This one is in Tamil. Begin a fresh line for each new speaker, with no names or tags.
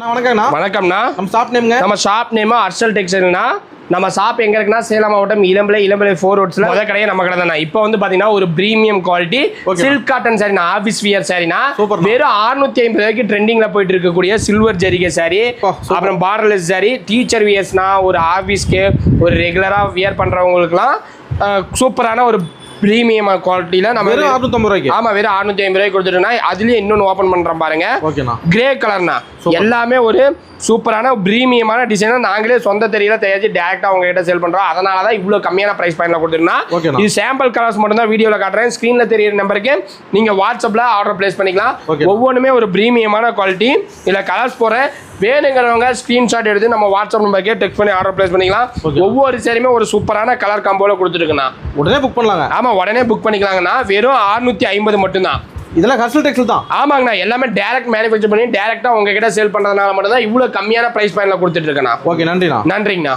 வணக்கம்ண்ணா.
வணக்கம்ண்ணா.
நம்ம ஷாப் நேம்ங்க?
நம்ம ஷாப் நேம் ஹர்ஷல் டெக்ஸ்டைல்னா. நம்ம ஷாப் எங்க இருக்குன்னா சேலம் மாவட்டம் இளம்பிள்ளை 4 ரோட்ஸ்ல முதல் கடையே நம்ம கடை தானே. இப்போ வந்து பாத்தீங்கன்னா ஒரு பிரீமியம் குவாலிட்டி சில்க் காட்டன் சாரினா, ஆபீஸ் வியர் சாரினா வெறும் 650 ரூபாய்க்கு ட்ரெண்டிங்ல போயிட்டு இருக்கக்கூடிய சில்வர் ஜரிகை சாரி, அப்புறம் பார்டர்லெஸ் சாரி, டீச்சர் வியர்ஸ்னா ஒரு ஆபீஸ்க்கு ஒரு ரெகுலரா வியர் பண்றவங்களுக்குலாம் சூப்பரான ஒரு பிரீமியம் குவாலிட்டியில நம்ம
வெறும் 650 ரூபாய்க்கு.
ஆமா, வெறும் 650 ரூபாய்க்கு கொடுத்துட்டோம்னா அதுலயே இன்னொன்னு ஓபன் பண்றோம் பாருங்க. கிரே கலர்னா எல்லாமே ஒரு சூப்பரான பிரீமியமான டிசைனா நாங்களே சொந்த தெரியல தயாரிச்சு டைரக்டா அவங்க கிட்ட சேல் பண்றோம். அதனாலதான் இவ்வளவு கம்மியான பிரைஸ் பாயிண்ட்ல கொடுத்துருந்தோம். இது சாம்பிள் கலர்ஸ் மட்டும் தான் வீடியோல காட்டுறேன். ஸ்கிரீன்ல தெரியுற நம்பருக்கு நீங்க வாட்ஸ்அப்ல ஆர்டர் பிளேஸ் பண்ணிக்கலாம். ஒவ்வொன்றுமே ஒரு பிரீமியமான குவாலிட்டி. இதுல கலர்ஸ் போறேன், வேணுங்கிறவங்க ஸ்கிரீன்ஷாட் எடுத்து நம்ம வாட்ஸ்அப் நம்பருக்கே டெக்ஸ்ட் பண்ணி ஆர்டர் பிளேஸ் பண்ணிக்கலாம். ஒவ்வொரு சாரியுமே ஒரு சூப்பரான கலர் காம்போல கொடுத்துருக்குண்ணா.
உடனே புக் பண்ணலாங்க.
ஆமா, உடனே புக் பண்ணிக்கலாங்கண்ணா. வெறும் 650 மட்டும்தான்.
இதெல்லாம் ஹர்ஷல் டெக்ஸ்டைல் தான்.
ஆமாங்கண்ணா, எல்லாமே டைரக்ட் மேனுஃபேக்சர் பண்ணி டைரக்டா உங்ககிட்ட சேல் பண்றதுனால மட்டும் தான் இவ்வளவு கம்மியான பிரைஸ் பாயிண்ட்ல கொடுத்துட்டு இருக்கேண்ணா.
ஓகே, நன்றிண்ணா.
நன்றிங்கண்ணா.